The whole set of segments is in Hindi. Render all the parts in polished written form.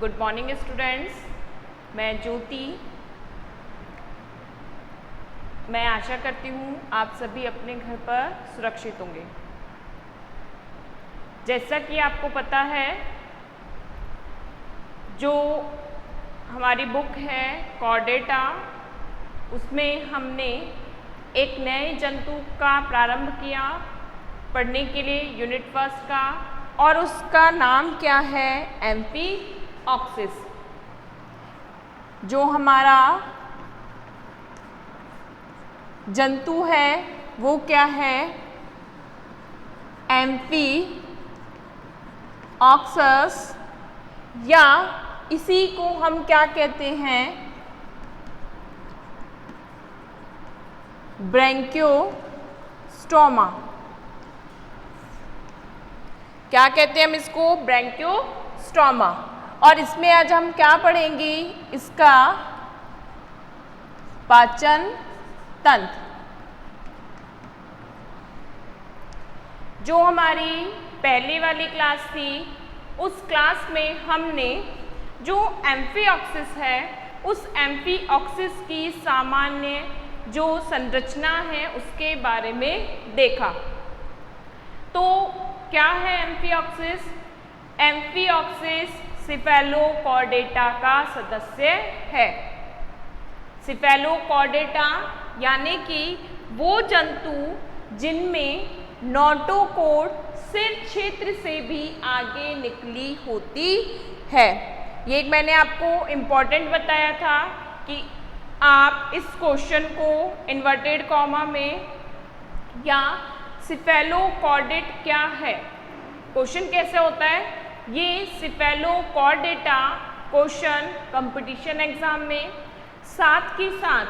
गुड मॉर्निंग स्टूडेंट्स, मैं ज्योति। मैं आशा करती हूँ आप सभी अपने घर पर सुरक्षित होंगे। जैसा कि आपको पता है, जो हमारी बुक है कॉर्डेटा, उसमें हमने एक नए जंतु का प्रारंभ किया पढ़ने के लिए, यूनिट 1 का, और उसका नाम क्या है? एम्फीऑक्सिस। जो हमारा जंतु है वो क्या है? एम्फीऑक्सस, या इसी को हम क्या कहते हैं? ब्रैंकियोस्टोमा। क्या कहते हैं हम इसको? ब्रैंकियोस्टोमा। और इसमें आज हम क्या पढ़ेंगे? इसका पाचन तंत्र। जो हमारी पहले वाली क्लास थी, उस क्लास में हमने जो एम्फीऑक्सिस है, उस एम्फीऑक्सिस की सामान्य जो संरचना है उसके बारे में देखा। तो क्या है एम्फीऑक्सिस? एम्फीऑक्सिस सिफेलोकॉर्डेटा का सदस्य है। सिफेलोकॉर्डेटा यानी कि वो जंतु जिनमें नोटोकॉर्ड सिर क्षेत्र से भी आगे निकली होती है। ये मैंने आपको इम्पॉर्टेंट बताया था कि आप इस क्वेश्चन को इन्वर्टेड कॉमा में, या सिफेलोकॉर्डेट क्या है, क्वेश्चन कैसे होता है, ये सिफेलोकॉर्डेटा क्वेश्चन कंपटीशन एग्जाम में साथ के साथ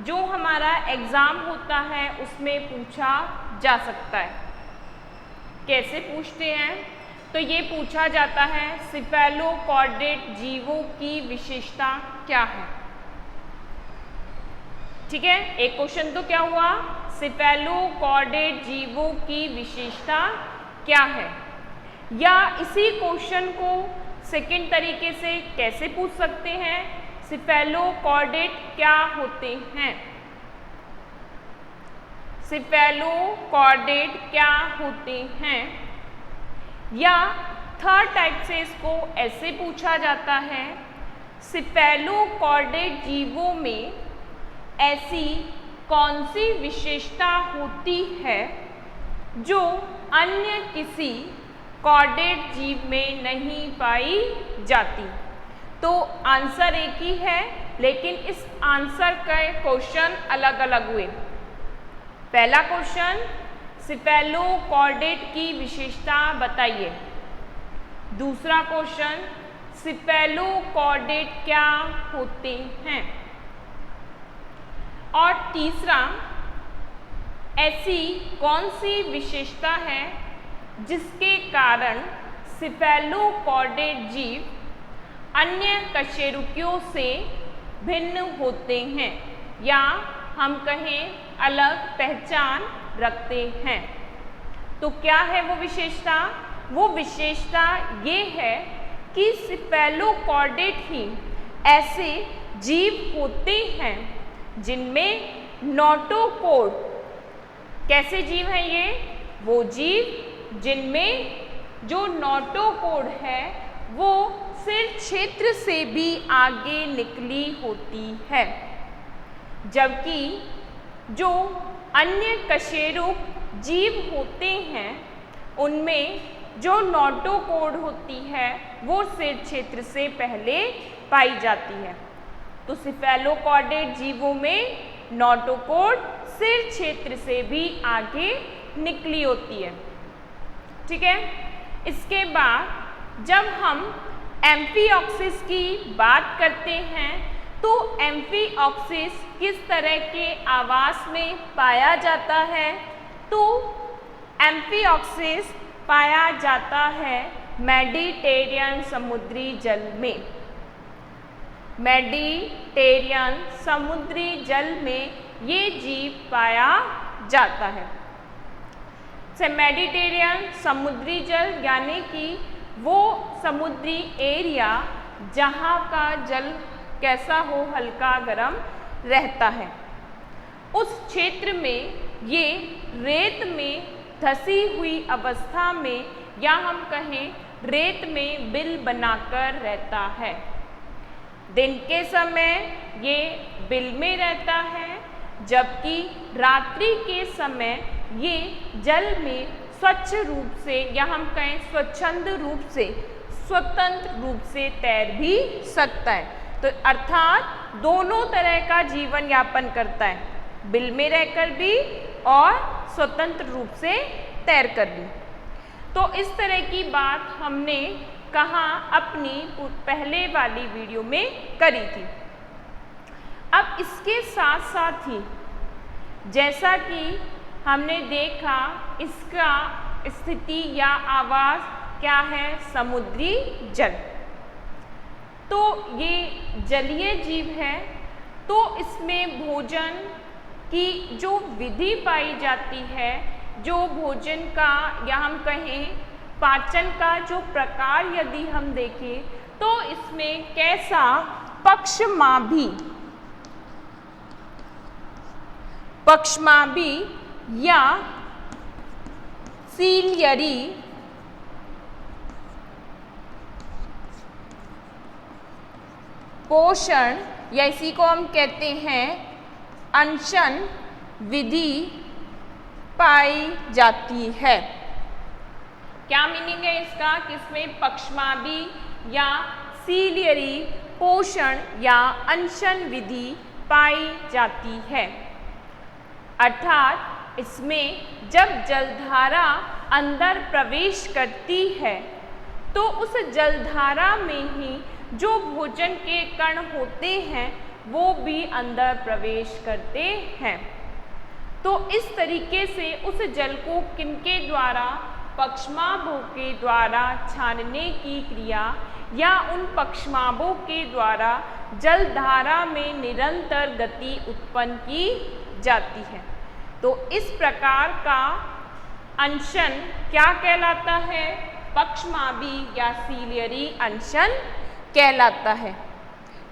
जो हमारा एग्जाम होता है उसमें पूछा जा सकता है। कैसे पूछते हैं? तो ये पूछा जाता है सिफेलोकॉर्डेट जीवों की विशेषता क्या है। ठीक है, एक क्वेश्चन तो क्या हुआ? सिफेलोकॉर्डेट जीवों की विशेषता क्या है। या इसी क्वेश्चन को सेकंड तरीके से कैसे पूछ सकते हैं? सिफेलोकॉर्डेट क्या होते हैं? सिफेलोकॉर्डेट क्या होते हैं? या थर्ड टाइप से इसको ऐसे पूछा जाता है, सिफेलोकॉर्डेट जीवों में ऐसी कौन सी विशेषता होती है जो अन्य किसी कॉर्डेट जीव में नहीं पाई जाती? तो आंसर एक ही है, लेकिन इस आंसर के क्वेश्चन अलग अलग हुए। पहला क्वेश्चन, सिफेलोकॉर्डेट की विशेषता बताइए। दूसरा क्वेश्चन, सिफेलोकॉर्डेट क्या होते हैं। और तीसरा, ऐसी कौन सी विशेषता है जिसके कारण सिफेलोकॉर्डेट जीव अन्य कशेरुकियों से भिन्न होते हैं, या हम कहें अलग पहचान रखते हैं। तो क्या है वो विशेषता? वो विशेषता ये है कि सिफेलोकॉर्डेट ही ऐसे जीव होते हैं जिनमें नोटोकॉर्ड, कैसे जीव हैं ये? वो जीव जिनमें जो नोटोकॉर्ड है वो सिर क्षेत्र से भी आगे निकली होती है, जबकि जो अन्य कशेरुक जीव होते हैं उनमें जो नोटोकॉर्ड होती है वो सिर क्षेत्र से पहले पाई जाती है। तो सिफेलोकॉर्डेट जीवों में नोटोकॉर्ड सिर क्षेत्र से भी आगे निकली होती है। ठीक है, इसके बाद जब हम एम्फीऑक्सिस की बात करते हैं तो एम्फीऑक्सिस किस तरह के आवास में पाया जाता है? तो एम्फीऑक्सिस पाया जाता है मेडिटेरियन समुद्री जल में। मेडिटेरियन समुद्री जल में ये जीव पाया जाता है। मेडिटेरियन समुद्री जल यानी कि वो समुद्री एरिया जहाँ का जल कैसा हो, हल्का गर्म रहता है। उस क्षेत्र में ये रेत में धसी हुई अवस्था में या हम कहें रेत में बिल बनाकर रहता है। दिन के समय ये बिल में रहता है, जबकि रात्रि के समय ये जल में स्वच्छ रूप से या हम कहें स्वच्छंद रूप से, स्वतंत्र रूप से तैर भी सकता है। तो अर्थात दोनों तरह का जीवन यापन करता है, बिल में रहकर भी और स्वतंत्र रूप से तैर कर भी। तो इस तरह की बात हमने कहाँ अपनी पहले वाली वीडियो में करी थी। अब इसके साथ साथ ही जैसा कि हमने देखा, इसका स्थिति या आवास क्या है, समुद्री जल। तो ये जलीय जीव है, तो इसमें भोजन की जो विधि पाई जाती है, जो भोजन का या हम कहें पाचन का जो प्रकार यदि हम देखें, तो इसमें कैसा पक्षमाभी या सीलियरी पोषण या इसी को हम कहते हैं अनशन विधि पाई जाती है। क्या मीनिंग है इसका कि इसमें पक्षमाभी या सीलियरी पोषण या अनशन विधि पाई जाती है। अर्थात इसमें जब जलधारा अंदर प्रवेश करती है तो उस जलधारा में ही जो भोजन के कण होते हैं वो भी अंदर प्रवेश करते हैं। तो इस तरीके से उस जल को किनके द्वारा, पक्षमाभों के द्वारा छानने की क्रिया या उन पक्षमाभों के द्वारा जलधारा में निरंतर गति उत्पन्न की जाती है। तो इस प्रकार का अनशन क्या कहलाता है, पक्षमाभी या सीलियरी अनशन कहलाता है।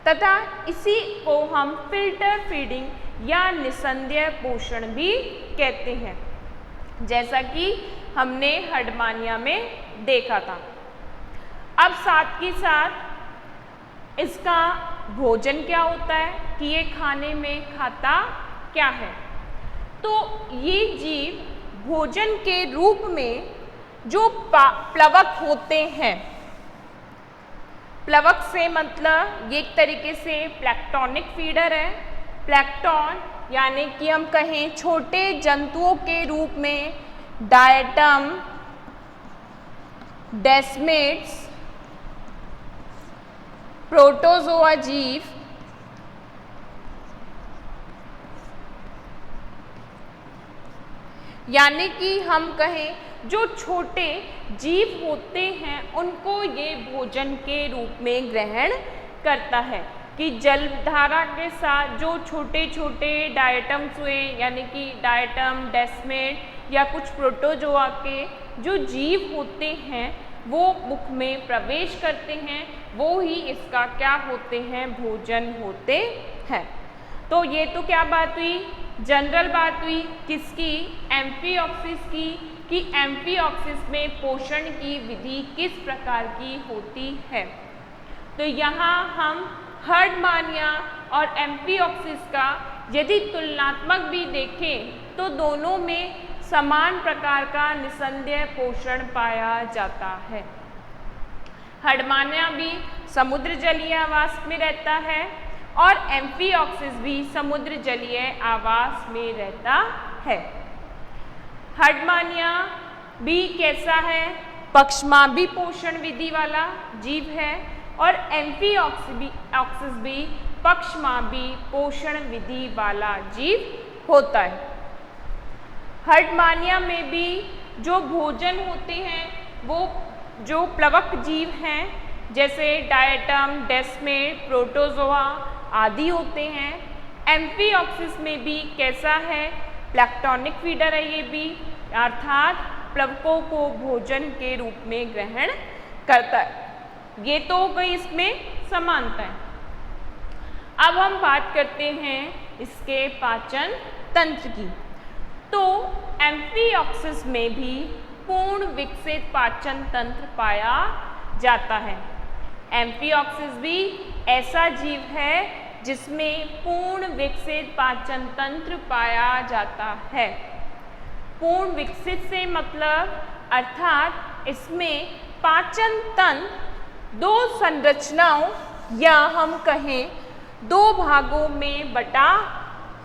तथा इसी को हम फिल्टर फीडिंग या निस्संदेह पोषण भी कहते हैं, जैसा कि हमने हडमानिया में देखा था। अब साथ ही साथ इसका भोजन क्या होता है कि ये खाने में खाता क्या है। तो ये जीव भोजन के रूप में जो प्लवक होते हैं, प्लवक से मतलब ये एक तरीके से प्लैंक्टोनिक फीडर है। प्लैंक्टन यानी कि हम कहें छोटे जंतुओं के रूप में डायटम, डेस्मेट्स, प्रोटोजोआ जीव, यानी कि हम कहें जो छोटे जीव होते हैं उनको ये भोजन के रूप में ग्रहण करता है। कि जलधारा के साथ जो छोटे छोटे डायटम्स हुए, यानी कि डायटम, डेस्मेट या कुछ प्रोटोजोआ के जो जीव होते हैं वो मुख में प्रवेश करते हैं, वो ही इसका क्या होते हैं, भोजन होते हैं। तो ये तो क्या बात हुई, जनरल बात हुई किसकी, एम्फिऑक्सिस की, कि एम्फिऑक्सिस में पोषण की विधि किस प्रकार की होती है। तो यहाँ हम हर्डमानिया और एम्फिऑक्सिस का यदि तुलनात्मक भी देखें तो दोनों में समान प्रकार का निस्संदेह पोषण पाया जाता है। हर्डमानिया भी समुद्र जलीय आवास में रहता है और एम्फिऑक्सिस भी समुद्र जलीय आवास में रहता है। हर्डमानिया भी कैसा है, पक्षमाभी पोषण विधि वाला जीव है और एम्फिऑक्सिस भी पक्षमाभी पोषण विधि वाला जीव होता है। हर्डमानिया में भी जो भोजन होते हैं वो जो प्लवक जीव हैं जैसे डायटम, डेस्मेट, प्रोटोजोआ आदि होते हैं। एम्फिऑक्सिस में भी कैसा है, प्लैंक्टोनिक फीडर है ये भी, अर्थात प्लवकों को भोजन के रूप में ग्रहण करता है। ये तो हो गई इसमें समानताएं। अब हम बात करते हैं इसके पाचन तंत्र की। तो एम्फिऑक्सिस में भी पूर्ण विकसित पाचन तंत्र पाया जाता है। एम्फिऑक्सिस भी ऐसा जीव है जिसमें पूर्ण विकसित पाचन तंत्र पाया जाता है। पूर्ण विकसित से मतलब अर्थात इसमें पाचन तंत्र दो संरचनाओं या हम कहें दो भागों में बटा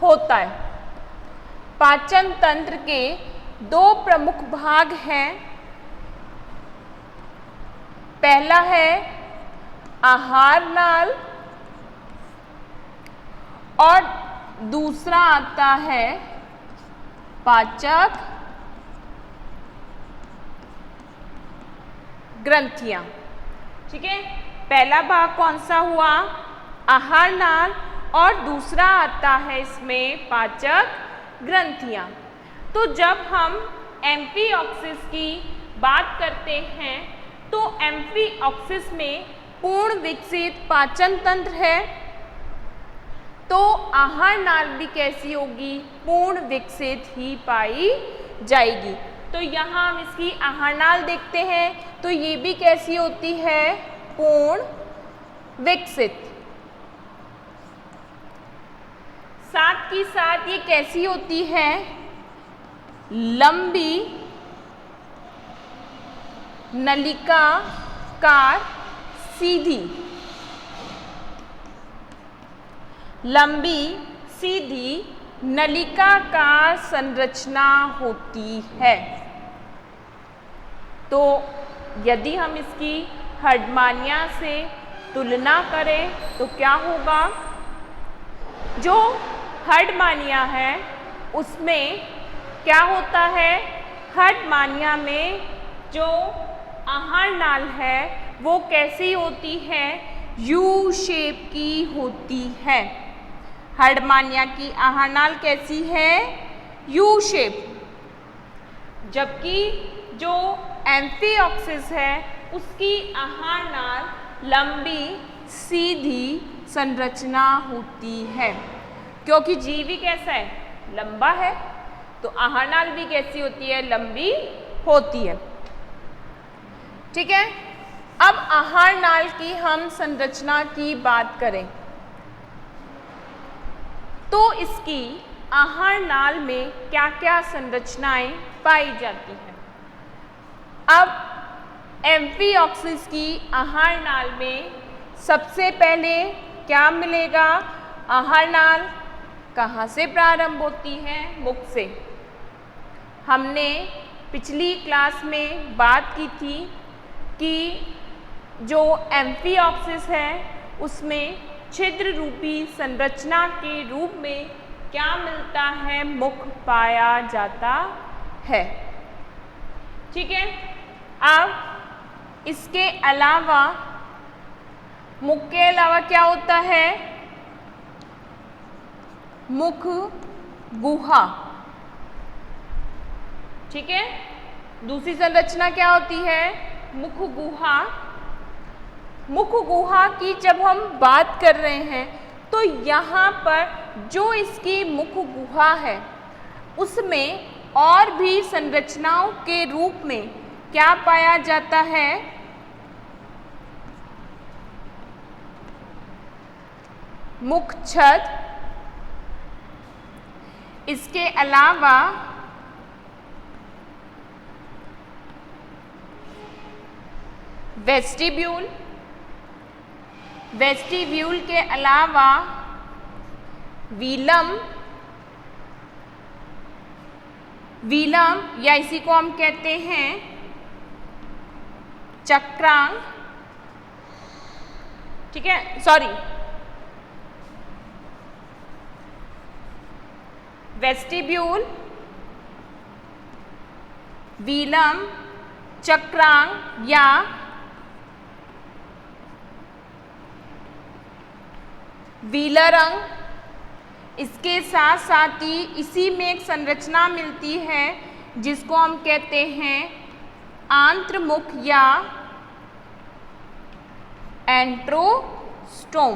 होता है। पाचन तंत्र के दो प्रमुख भाग हैं। पहला है आहार नाल और दूसरा आता है पाचक ग्रंथियां। ठीक है, पहला भाग कौन सा हुआ? आहार नाल और दूसरा आता है इसमें पाचक ग्रंथियां। तो जब हम एम्फिऑक्सिस की बात करते हैं तो एम्फिऑक्सिस में पूर्ण विकसित पाचन तंत्र है, तो आहार नाल भी कैसी होगी? पूर्ण विकसित ही पाई जाएगी। तो यहाँ हम इसकी आहार नाल देखते हैं तो ये भी कैसी होती है? पूर्ण विकसित। साथ ही साथ ये कैसी होती है? लंबी नलिकाकार सीधी। लंबी सीधी नलिकाकार संरचना होती है। तो यदि हम इसकी हर्डमानिया से तुलना करें तो क्या होगा? जो हर्डमानिया है उसमें क्या होता है? हर्डमानिया में जो आहार नाल है वो कैसी होती है? यू शेप की होती है। हर्डमानिया की आहार नाल कैसी है? U shape. जबकि जो एम्फिऑक्सिस है उसकी आहार नाल लंबी सीधी संरचना होती है। क्योंकि जीव ही कैसा है? लंबा है, तो आहार नाल भी कैसी होती है? लंबी होती है। ठीक है, अब आहार नाल की हम संरचना की बात करें तो इसकी आहार नाल में क्या क्या संरचनाएं पाई जाती हैं? अब एम्फिऑक्सिस की आहार नाल में सबसे पहले क्या मिलेगा? आहार नाल कहाँ से प्रारंभ होती है? मुख से। हमने पिछली क्लास में बात की थी कि जो एम्फिऑक्सिस है उसमें छिद्र रूपी संरचना के रूप में क्या मिलता है? मुख पाया जाता है। ठीक है, अब इसके अलावा मुख के अलावा क्या होता है? मुख गुहा। ठीक है, दूसरी संरचना क्या होती है? मुख गुहा। मुख गुहा की जब हम बात कर रहे हैं तो यहाँ पर जो इसकी मुख गुहा है उसमें और भी संरचनाओं के रूप में क्या पाया जाता है? मुख छद। इसके अलावा वेस्टिब्यूल। वेस्टिब्यूल के अलावा वीलम। वीलम या इसी को हम कहते हैं चक्रांग। ठीक है, सॉरी, वेस्टिब्यूल, वीलम, चक्रांग या व्हीलर अंग। इसके साथ साथ ही इसी में एक संरचना मिलती है जिसको हम कहते हैं आंत्रमुख या एंट्रोसोमिक। स्टोम।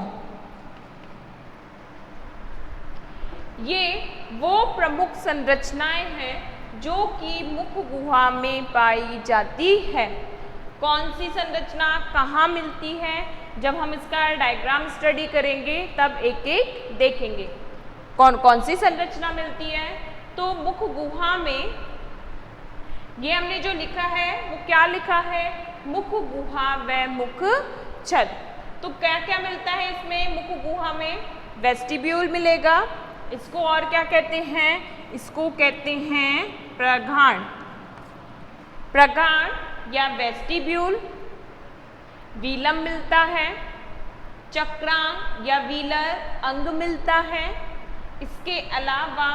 ये वो प्रमुख संरचनाएं हैं जो कि मुख गुहा में पाई जाती है। कौन सी संरचना कहाँ मिलती है, जब हम इसका डायग्राम स्टडी करेंगे तब एक एक देखेंगे कौन कौन सी संरचना मिलती है। तो मुख गुहा में ये हमने जो लिखा है वो क्या लिखा है, मुख गुहा व मुख छद। तो क्या क्या मिलता है इसमें मुख गुहा में, वेस्टिब्यूल मिलेगा, इसको और क्या कहते हैं, इसको कहते हैं प्रगाढ़, प्रगाढ़ या वेस्टिब्यूल। वीलम मिलता है, चक्रांग या व्हीलर अंग मिलता है। इसके अलावा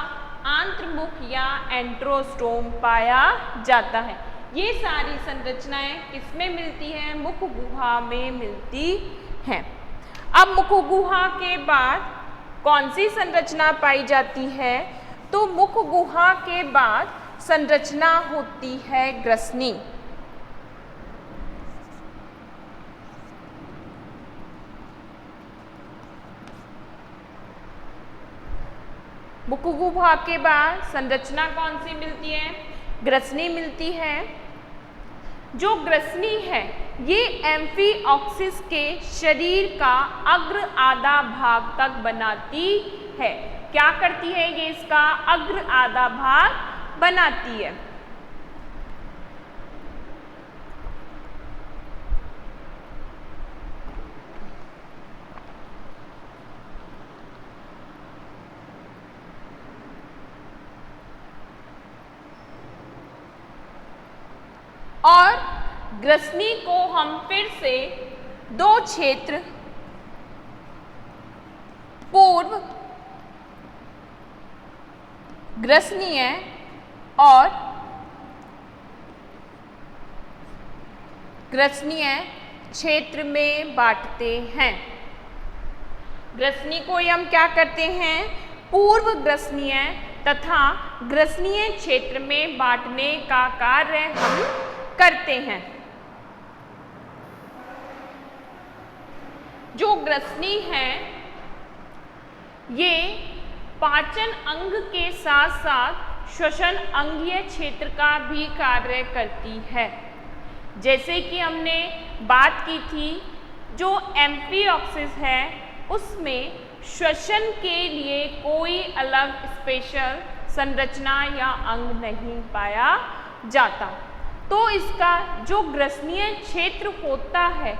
आंत्रमुख या एंट्रोस्टोम पाया जाता है। ये सारी संरचनाएं किसमें मिलती हैं, मुख गुहा में मिलती हैं। अब मुख गुहा के बाद कौन सी संरचना पाई जाती है, तो मुख गुहा के बाद संरचना होती है ग्रसनी। मुख गुहा के बाद संरचना कौन सी मिलती है, ग्रसनी मिलती है। जो ग्रसनी है ये एम्फीऑक्सिस के शरीर का अग्र आधा भाग तक बनाती है। क्या करती है ये, इसका अग्र आधा भाग बनाती है। और ग्रसनी को हम फिर से दो क्षेत्र, पूर्व ग्रसनीय और ग्रसनीय क्षेत्र में बांटते हैं। ग्रसनी को हम क्या करते हैं, पूर्व ग्रसनीय तथा ग्रसनीय क्षेत्र में बांटने का कार्य हम करते हैं। जो ग्रसनी है ये पाचन अंग के साथ साथ श्वसन अंगीय क्षेत्र का भी कार्य करती है। जैसे कि हमने बात की थी, जो एम्फीऑक्सिस है उसमें श्वसन के लिए कोई अलग स्पेशल संरचना या अंग नहीं पाया जाता। तो इसका जो ग्रसनीय क्षेत्र होता है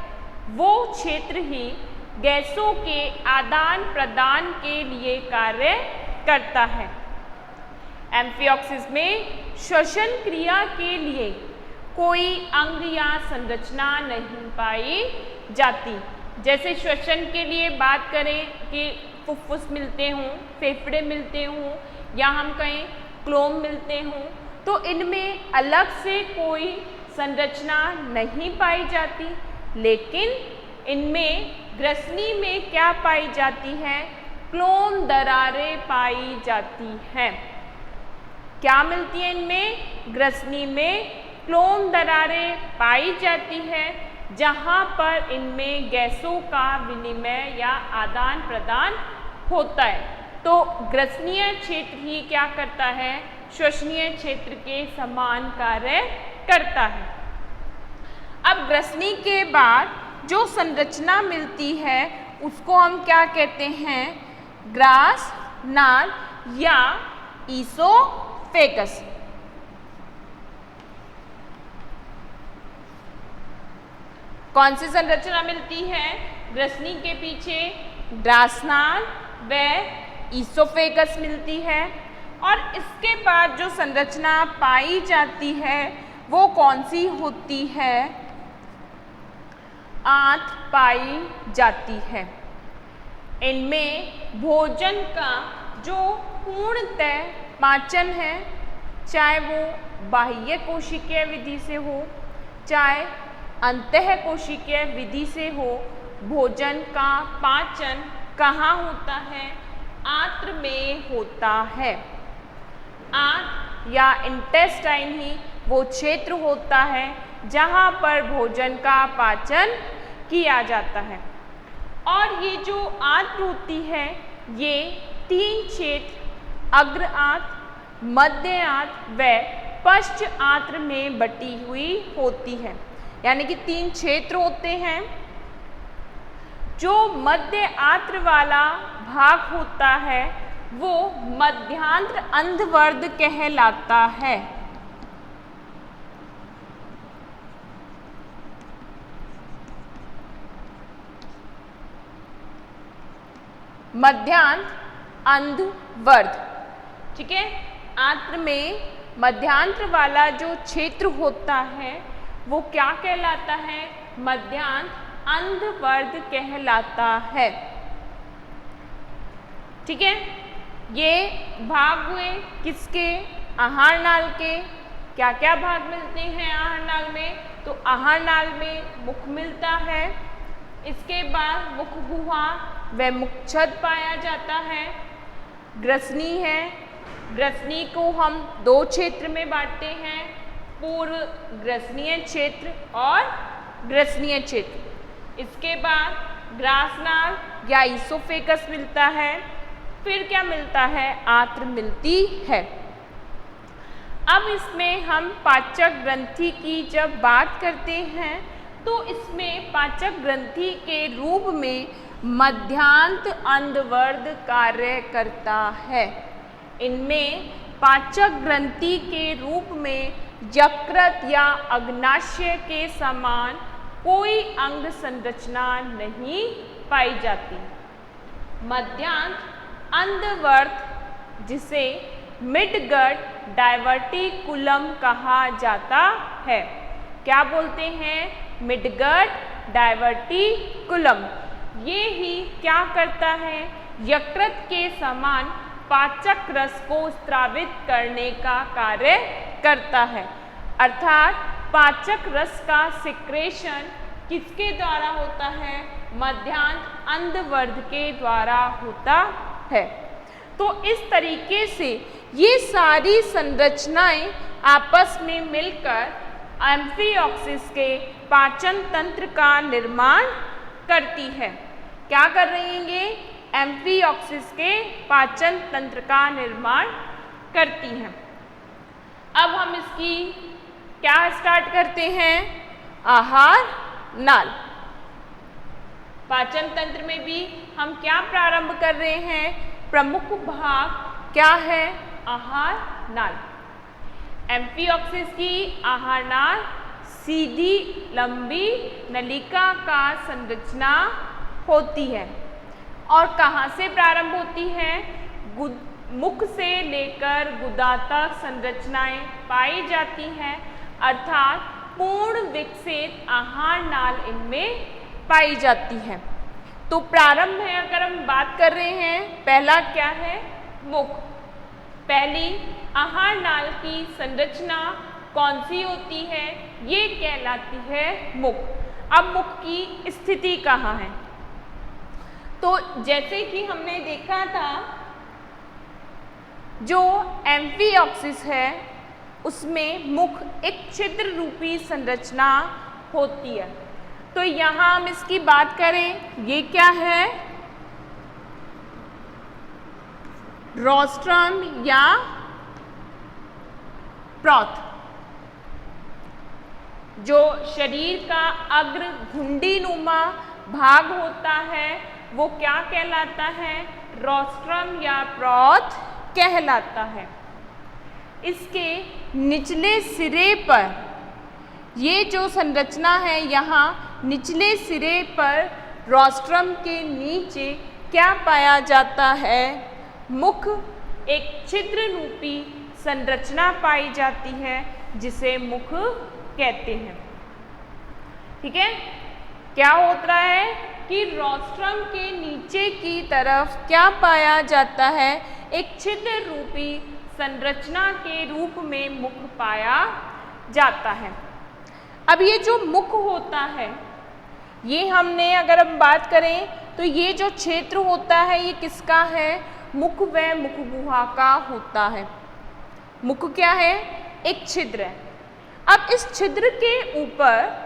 वो क्षेत्र ही गैसों के आदान प्रदान के लिए कार्य करता है। एम्फीऑक्सिस में श्वसन क्रिया के लिए कोई अंग या संरचना नहीं पाई जाती। जैसे श्वसन के लिए बात करें कि फुफ्फुस मिलते हों, फेफड़े मिलते हों या हम कहें क्लोम मिलते हों, तो इनमें अलग से कोई संरचना नहीं पाई जाती। लेकिन इनमें ग्रसनी में क्या पाई जाती है, क्लोम दरारें पाई जाती हैं। क्या मिलती है इनमें, ग्रसनी में क्लोम दरारें पाई जाती है, जहाँ पर इनमें गैसों का विनिमय या आदान प्रदान होता है। तो ग्रसनीय क्षेत्र ही क्या करता है, श्वसनीय क्षेत्र के समान कार्य करता है। अब ग्रसनी के बाद जो संरचना मिलती है उसको हम क्या कहते हैं, ग्रास नाल या ईसोफेगस। कौन सी संरचना मिलती है, ग्रसनी के पीछे ग्रासनाल व ईसोफेगस मिलती है। और इसके बाद जो संरचना पाई जाती है वो कौन सी होती है, आंत पाई जाती है। इनमें भोजन का जो पूर्णतः पाचन है, चाहे वो बाह्य कोशिकीय विधि से हो चाहे अंतः कोशिकीय विधि से हो, भोजन का पाचन कहाँ होता है, आंत्र में होता है। आंत या इंटेस्टाइन ही वो क्षेत्र होता है जहाँ पर भोजन का पाचन किया जाता है। और ये जो आंत्र होती है ये 3 क्षेत्र अग्र आंत्र, मध्य आंत्र व पश्च आंत्र में बटी हुई होती है। यानी कि 3 क्षेत्र होते हैं। जो मध्य आंत्र वाला भाग होता है वो मध्यांत्र अंधवर्ध कहलाता है। मध्यांत्र अंधवर्ध, ठीक है। आंत्र में मध्यांत्र वाला जो क्षेत्र होता है वो क्या कहलाता है? मध्यांत्र अंधवर्ध कहलाता है, ठीक है। ये भाग हुए किसके? आहार नाल के। क्या क्या भाग मिलते हैं आहार नाल में? तो आहार नाल में मुख मिलता है, इसके बाद मुख गुहा व मुखछद पाया जाता है। ग्रसनी है, ग्रसनी को हम 2 क्षेत्र में बांटते हैं, पूर्व ग्रसनीय क्षेत्र और ग्रसनीय क्षेत्र। इसके बाद ग्रासनाल या ईसोफेगस मिलता है। फिर क्या मिलता है? आंत्र मिलती है। अब इसमें हम पाचक ग्रंथि की जब बात करते हैं तो इसमें पाचक ग्रंथि के रूप में मध्यांत्र अंधवर्ध कार्य करता है। इनमें पाचक ग्रंथि के रूप में यकृत या अग्नाशय के समान कोई अंग संरचना नहीं पाई जाती। मध्यांत्र अंधवर्ध जिसे मिडगट डायवर्टिकुलम कहा जाता है। क्या बोलते हैं? Midgut diverticulum. ये ही क्या करता है? यकृत के समान पाचक रस को स्रावित करने का कार्य करता है। अर्थात पाचक रस का सिक्रेशन किसके द्वारा होता है? मध्यांत्र अंधवर्ध के द्वारा होता है। तो इस तरीके से ये सारी संरचनाएं आपस में मिलकर एम्फिऑक्सिस के पाचन तंत्र का निर्माण करती है। क्या कर रही हैं ये? एम्फिऑक्सिस के पाचन तंत्र का निर्माण करती हैं। अब हम इसकी क्या स्टार्ट करते हैं? आहार नाल। पाचन तंत्र में भी हम क्या प्रारंभ कर रहे हैं? प्रमुख भाग क्या है? आहार नाल। एम्फिऑक्सिस की आहार नाल सीधी लंबी नलिका का संरचना होती है। और कहाँ से प्रारंभ होती है? मुख से लेकर गुदा तक संरचनाएं पाई जाती हैं, अर्थात पूर्ण विकसित आहार नाल इनमें पाई जाती है। तो प्रारंभ में अगर हम बात कर रहे हैं, पहला क्या है? मुख। पहली आहार नाल की संरचना कौन सी होती है? ये कहलाती है मुख। अब मुख की स्थिति कहाँ है? तो जैसे कि हमने देखा था, जो एम्फिऑक्सिस है उसमें मुख एक छिद्र रूपी संरचना होती है। तो यहाँ हम इसकी बात करें, ये क्या है? रोस्ट्रम या प्रॉथ। जो शरीर का अग्र घुंडी नुमा भाग होता है वो क्या कहलाता है? रोस्ट्रम या प्रॉथ कहलाता है। इसके निचले सिरे पर ये जो संरचना है, यहाँ निचले सिरे पर रोस्ट्रम के नीचे क्या पाया जाता है? मुख एक छिद्र रूपी संरचना पाई जाती है जिसे मुख कहते हैं। ठीक है। क्या होता है कि रोस्ट्रम के नीचे की तरफ क्या पाया जाता है? एक छिद्र रूपी संरचना के रूप में मुख पाया जाता है। अब ये जो मुख होता है, ये हमने अगर हम बात करें तो ये जो क्षेत्र होता है ये किसका है? मुख व मुख गुहा का होता है। मुख क्या है? एक छिद्र है। अब इस छिद्र के ऊपर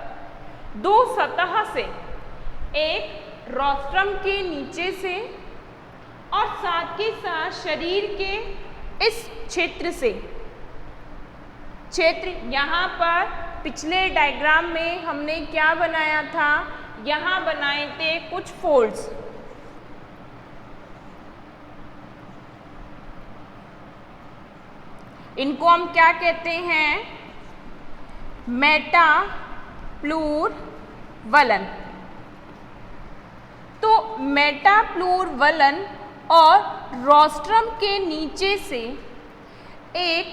दो सतह से एक रोस्ट्रम के नीचे से और साथ ही साथ शरीर के इस क्षेत्र से। क्षेत्र यहाँ पर पिछले डायग्राम में हमने क्या बनाया था, यहाँ बनाए थे कुछ फोल्ड्स। इनको हम क्या कहते हैं, मेटाप्लूरवलन। तो मेटाप्लूरवलन और रोस्ट्रम के नीचे से एक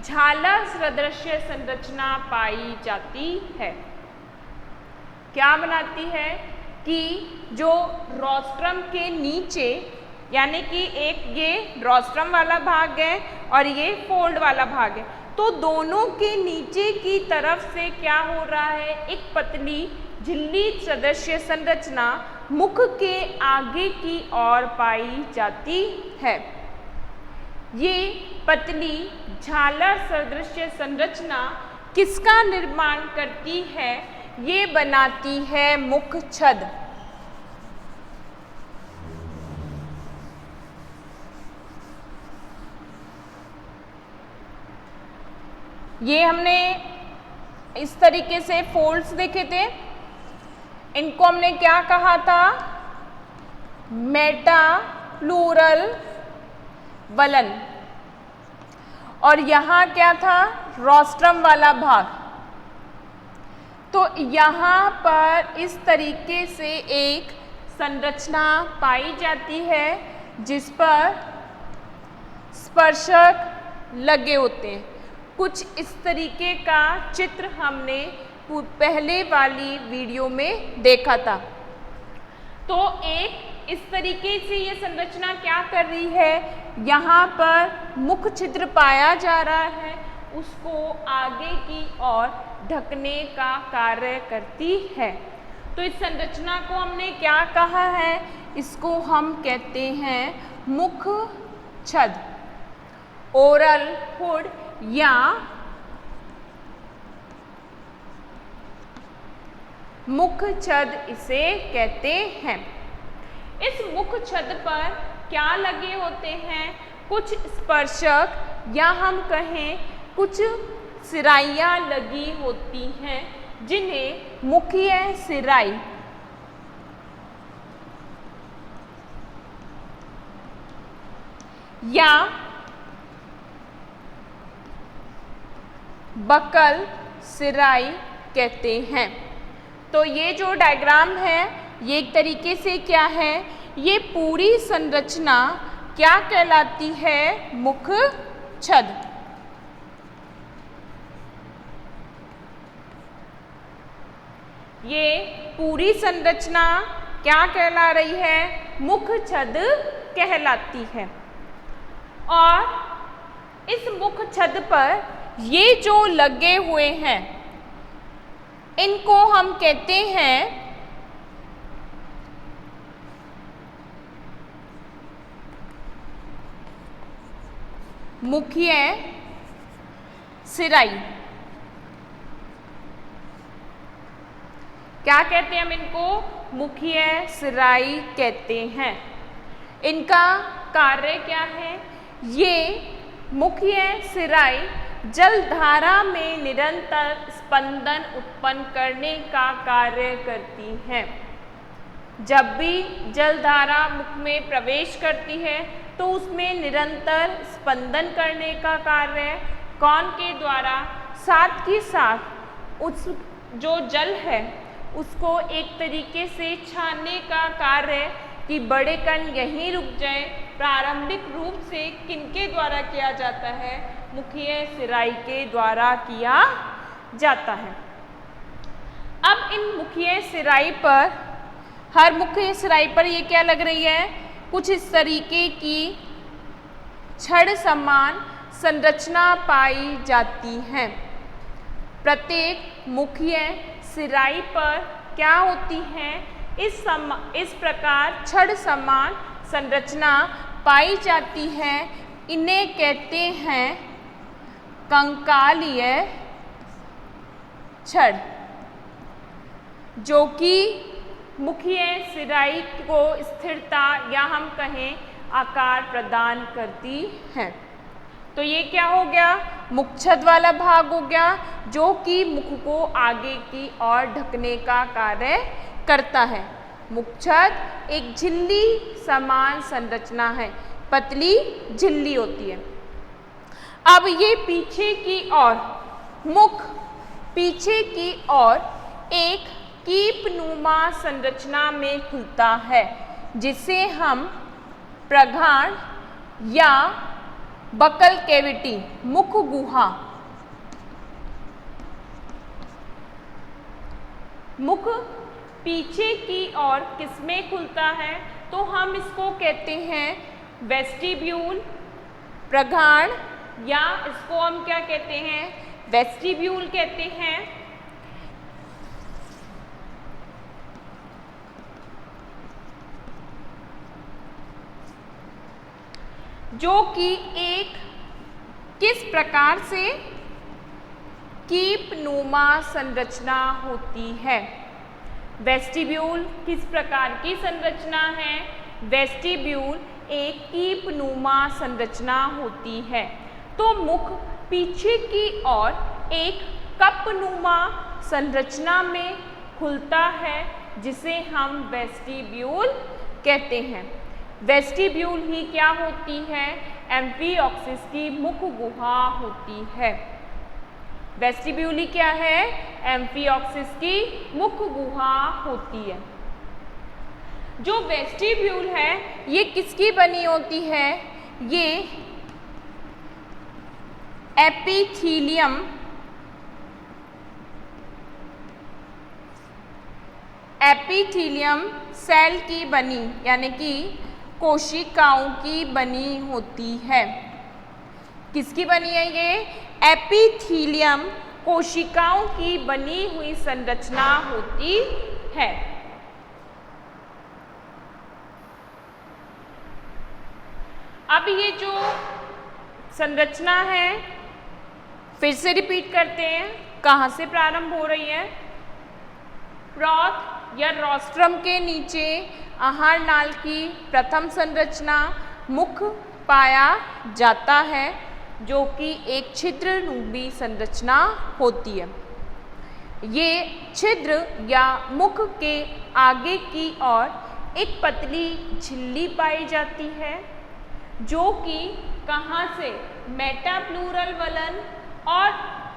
झालर सदृश्य संरचना पाई जाती है। क्या बनाती है कि जो रोस्ट्रम के नीचे, यानी कि एक ये रोस्ट्रम वाला भाग है और ये फोल्ड वाला भाग है, तो दोनों के नीचे की तरफ से क्या हो रहा है, एक पतली झिल्ली सदृश्य संरचना मुख के आगे की ओर पाई जाती है। ये पतली झालर सदृश्य संरचना किसका निर्माण करती है, ये बनाती है मुख छद। ये हमने इस तरीके से फोल्ड्स देखे थे, इनको हमने क्या कहा था, मेटाप्लूरल वलन, और यहाँ क्या था, रोस्ट्रम वाला भाग। तो यहाँ पर इस तरीके से एक संरचना पाई जाती है जिस पर स्पर्शक लगे होते हैं। कुछ इस तरीके का चित्र हमने पहले वाली वीडियो में देखा था। तो एक इस तरीके से ये संरचना क्या कर रही है, यहाँ पर मुख छिद्र पाया जा रहा है, उसको आगे की ओर ढकने का कार्य करती है। तो इस संरचना को हमने क्या कहा है, इसको हम कहते हैं मुख छद, ओरल हुड या मुख छद इसे कहते हैं। इस मुख छद पर क्या लगे होते हैं, कुछ स्पर्शक या हम कहें कुछ सिराइयाँ लगी होती हैं, जिन्हें मुखीय सिराई या बकल सिराई कहते हैं। तो ये जो डायग्राम है, ये एक तरीके से क्या है, ये पूरी संरचना क्या कहलाती है, मुख छद। ये पूरी संरचना क्या कहला रही है, मुख छद कहलाती है। और इस मुख छद पर ये जो लगे हुए हैं, इनको हम कहते हैं मुखीय सिराई। क्या कहते हैं हम इनको, मुखीय सिराई कहते हैं। इनका कार्य क्या है, ये मुखीय सिराई जलधारा में निरंतर स्पंदन उत्पन्न करने का कार्य करती हैं। जब भी जलधारा मुख में प्रवेश करती है तो उसमें निरंतर स्पंदन करने का कार्य कौन के द्वारा, साथ ही साथ उस जो जल है उसको एक तरीके से छानने का कार्य कि बड़े कण यहीं रुक जाए, प्रारंभिक रूप से किनके द्वारा किया जाता है, मुखीय सिराई के द्वारा किया जाता है। अब इन मुखीय सिराई पर, हर मुखीय सिराई पर ये क्या लग रही है, कुछ इस तरीके की छड़ समान संरचना पाई जाती है। प्रत्येक मुखीय सिराई पर क्या होती है, इस प्रकार छड़ समान संरचना पाई जाती है। इन्हें कहते हैं कंकालीय छड़, जो कि मुखीय सिराई को स्थिरता या हम कहें आकार प्रदान करती हैं। तो ये क्या हो गया, मुखछद वाला भाग हो गया, जो कि मुख को आगे की ओर ढकने का कार्य करता है। मुखछद एक झिल्ली समान संरचना है, पतली झिल्ली होती है। अब ये पीछे की ओर, मुख पीछे की ओर एक कीपनुमा संरचना में खुलता है, जिसे हम प्रगाढ़ या बकल कैविटी, मुख गुहा, मुख पीछे की ओर किसमें खुलता है, तो हम इसको कहते हैं वेस्टिब्यूल, प्रगाढ़, या इसको हम क्या कहते हैं, वेस्टिब्यूल कहते हैं। जो कि एक किस प्रकार से कीपनुमा संरचना होती है। वेस्टिब्यूल किस प्रकार की संरचना है, वेस्टिब्यूल एक कीपनुमा संरचना होती है। तो मुख पीछे की ओर एक कपनुमा संरचना में खुलता है, जिसे हम वेस्टिब्यूल कहते हैं। वेस्टिब्यूल ही क्या होती है, एम्फिओक्सिस की मुख गुहा होती है। वेस्टिब्यूल ही क्या है, एम्फिओक्सिस की मुख गुहा होती है। जो वेस्टिब्यूल है ये किसकी बनी होती है, ये एपिथीलियम सेल की बनी, यानी कि कोशिकाओं की बनी होती है। किसकी बनी है ये, एपिथीलियम कोशिकाओं की बनी हुई संरचना होती है। अब ये जो संरचना है, फिर से रिपीट करते हैं, कहाँ से प्रारंभ हो रही है, ब्रॉथ या रोस्ट्रम के नीचे आहार नाल की प्रथम संरचना मुख पाया जाता है, जो कि एक छिद्र रूपी संरचना होती है। ये छिद्र या मुख के आगे की ओर एक पतली झिल्ली पाई जाती है, जो कि कहाँ से, मेटाप्लूरल वलन और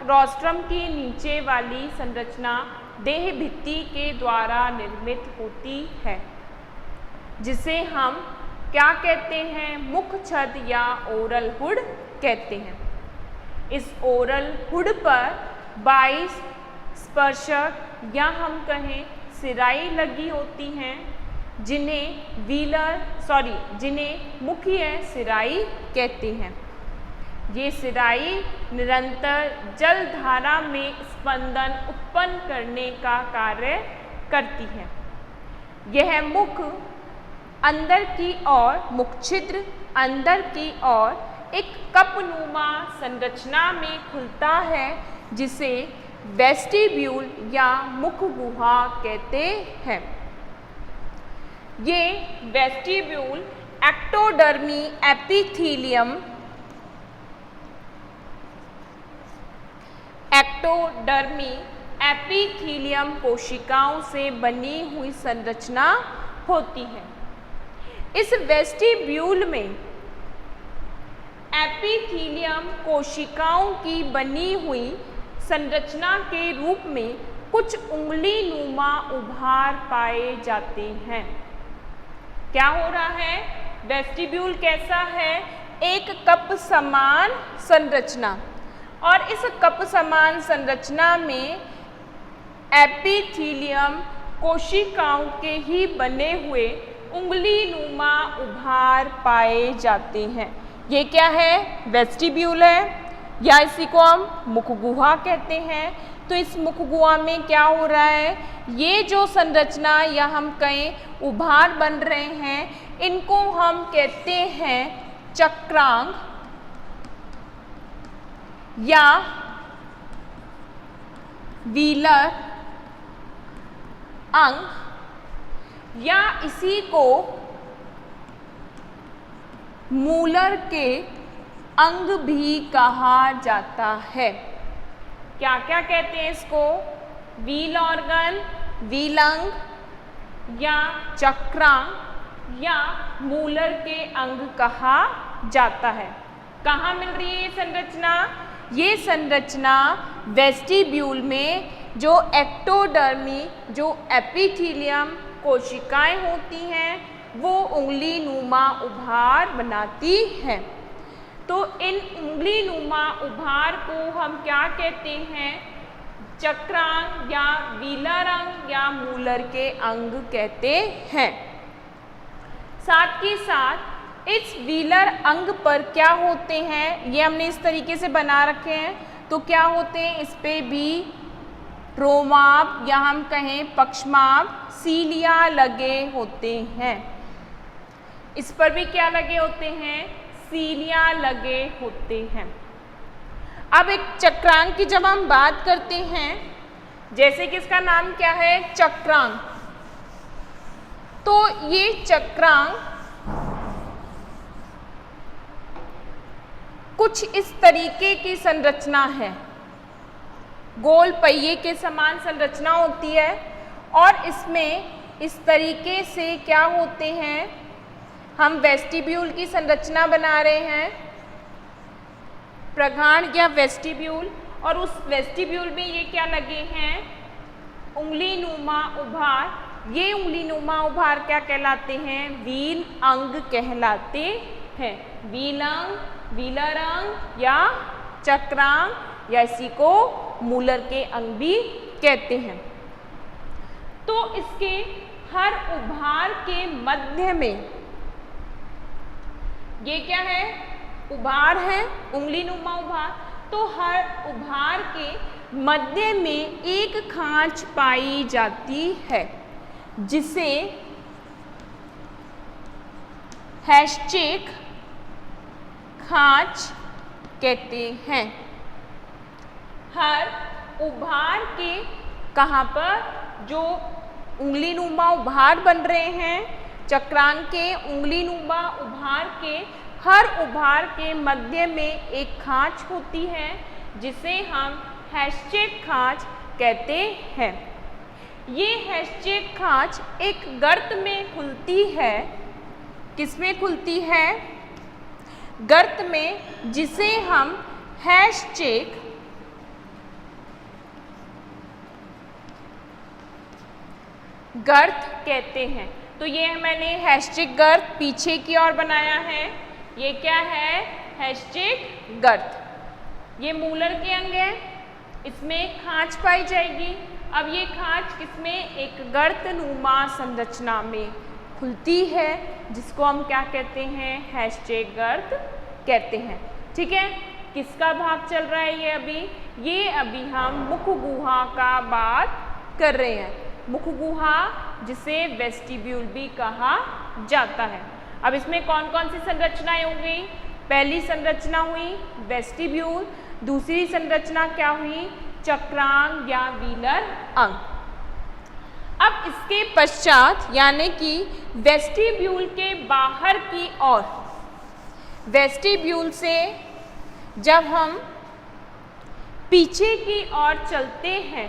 रोस्ट्रम की नीचे वाली संरचना देह भित्ति के द्वारा निर्मित होती है, जिसे हम क्या कहते हैं, मुख छद या ओरल हुड कहते हैं। इस ओरल हुड पर 22 स्पर्शक या हम कहें सिराई लगी होती हैं, जिन्हें मुखीय सिराई कहते हैं। ये सिराई निरंतर जल धारा में स्पंदन उत्पन्न करने का कार्य करती है। यह मुख अंदर की ओर, मुख छिद्र अंदर की ओर एक कपनुमा संरचना में खुलता है, जिसे वेस्टिब्यूल या मुख गुहा कहते हैं। ये वेस्टिब्यूल एक्टोडर्मी एपिथीलियम कोशिकाओं से बनी हुई संरचना होती है। इस वेस्टिब्यूल में एपिथीलियम कोशिकाओं की बनी हुई संरचना के रूप में कुछ उंगली नुमा उभार पाए जाते हैं। क्या हो रहा है, वेस्टिब्यूल कैसा है, एक कप समान संरचना, और इस कप समान संरचना में एपिथीलियम कोशिकाओं के ही बने हुए उंगली नुमा उभार पाए जाते हैं। ये क्या है, वेस्टिब्यूल है, या इसी को हम मुख गुहा कहते हैं। तो इस मुख गुहा में क्या हो रहा है, ये जो संरचना या हम कहें उभार बन रहे हैं, इनको हम कहते हैं चक्रांग या व्हीलर अंग या इसी को मूलर के अंग भी कहा जाता है। क्या क्या कहते हैं इसको? व्हील ऑर्गन, व्हील अंग या चक्रांग या मूलर के अंग कहा जाता है। कहाँ मिल रही है ये संरचना? ये संरचना वेस्टिब्यूल में जो एक्टोडर्मी, जो एपिथेलियम कोशिकाएं होती हैं वो उंगली नुमा उभार बनाती हैं। तो इन उंगली नुमा उभार को हम क्या कहते हैं? चक्रांग या व्हीलर अंग या मूलर के अंग कहते हैं। साथ ही साथ इस व्हीलर अंग पर क्या होते हैं, ये हमने इस तरीके से बना रखे हैं। तो क्या होते हैं इस पे भी प्रोमाप या हम कहें पक्षमाप सीलिया लगे होते हैं। इस पर भी क्या लगे होते हैं? सीलिया लगे होते हैं। अब एक चक्रांग की जब हम बात करते हैं, जैसे कि इसका नाम क्या है? चक्रांग। तो ये चक्रांग कुछ इस तरीके की संरचना है, गोल पहिए के समान संरचना होती है और इसमें इस तरीके से क्या होते हैं, हम वेस्टिब्यूल की संरचना बना रहे हैं, प्रगाढ़ या वेस्टिब्यूल। और उस वेस्टिब्यूल में ये क्या लगे हैं? उंगली नुमा उभार। ये उंगली नुमा उभार क्या कहलाते हैं? व्हील अंग कहलाते हैं। व्हील अंग, व्हीलर अंग या चक्रांग या इसी को मूलर के अंग भी कहते हैं। तो इसके हर उभार के मध्य में ये क्या है? उभार है, उंगली नुमा उभार। तो हर उभार के मध्य में एक खांच पाई जाती है जिसे हैशचेक खांच कहते हैं। हर उभार के कहाँ पर जो उंगली नुमा उभार बन रहे हैं, चक्रांग के उंगली नुमा उभार के हर उभार के मध्य में एक खांच होती है जिसे हम हैशचेक खांच कहते हैं। ये हैशचेक खांच एक गर्त में खुलती है। किसमें खुलती है? गर्त में, जिसे हम हैशचेक गर्त कहते हैं। तो ये मैंने हैशचेक गर्त पीछे की ओर बनाया है। ये क्या है? हैशचेक गर्त। ये मूलर के अंग है, इसमें खांच पाई जाएगी। अब ये खांच किसमें? एक गर्त नुमा संरचना में खुलती है जिसको हम क्या कहते हैं? हैशचेक गर्त कहते हैं। ठीक है, किसका भाग चल रहा है ये अभी हम मुख गुहा का बात कर रहे हैं। मुख गुहा जिसे वेस्टिब्यूल भी कहा जाता है। अब इसमें कौन कौन सी संरचनाएं होंगी? पहली संरचना हुई वेस्टिब्यूल, दूसरी संरचना क्या हुई? चक्रांग या व्हीलर अंग। अब इसके पश्चात यानी कि वेस्टिब्यूल के बाहर की ओर, वेस्टिब्यूल से जब हम पीछे की ओर चलते हैं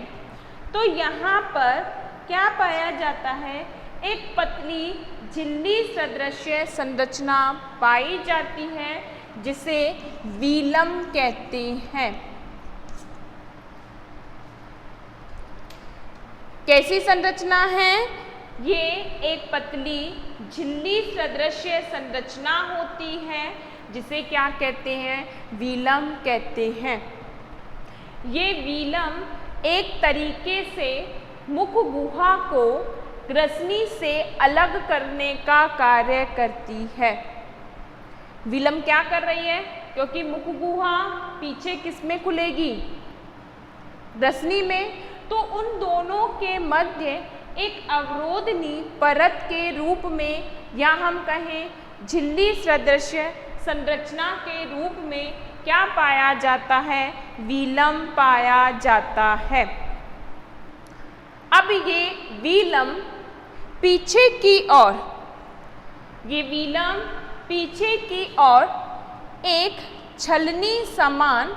तो यहाँ पर क्या पाया जाता है? एक पतली झिल्ली सदृश संरचना पाई जाती है जिसे व्हीलम कहते हैं। कैसी संरचना है? ये एक पतली झिल्ली सदृश संरचना होती है जिसे क्या कहते हैं? व्हीलम कहते हैं। ये व्हीलम एक तरीके से मुख गुहा को ग्रसनी से अलग करने का कार्य करती है। व्हीलम क्या कर रही है? क्योंकि मुख गुहा पीछे किस में खुलेगी? ग्रसनी में। तो उन दोनों के मध्य एक अवरोधनी परत के रूप में या हम कहें झिल्ली सदृश संरचना के रूप में क्या पाया जाता है? व्हीलम पाया जाता है। अब ये व्हीलम पीछे की ओर, ये विलंब पीछे की ओर एक छलनी समान,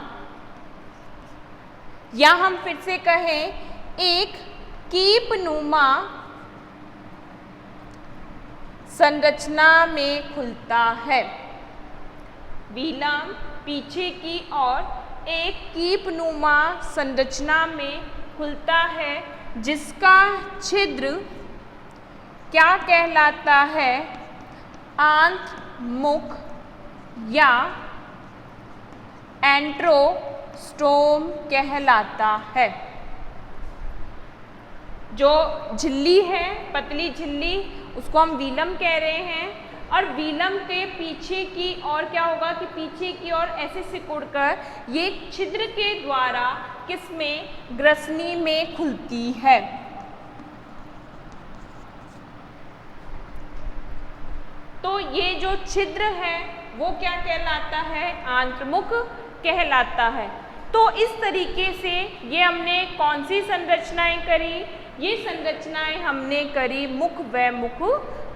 या हम फिर से कहें एक कीपनुमा संरचना में खुलता है। विलंब पीछे की ओर एक कीपनुमा संरचना में खुलता है, जिसका छिद्र क्या कहलाता है? आंतमुख या एंट्रोस्टोम कहलाता है। जो झिल्ली है, पतली झिल्ली, उसको हम विलंब कह रहे हैं। और विलंब के पीछे की ओर क्या होगा कि पीछे की ओर ऐसे सिकुड़कर ये छिद्र के द्वारा किसमें? ग्रसनी में खुलती है। तो ये जो छिद्र है वो क्या कहलाता है? आंतमुख कहलाता है। तो इस तरीके से ये हमने कौन सी संरचनाएं करी? ये संरचनाएं हमने करी मुख व मुख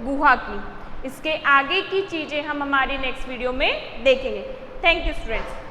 गुहा की। इसके आगे की चीजें हम हमारी नेक्स्ट वीडियो में देखेंगे। Thank you students.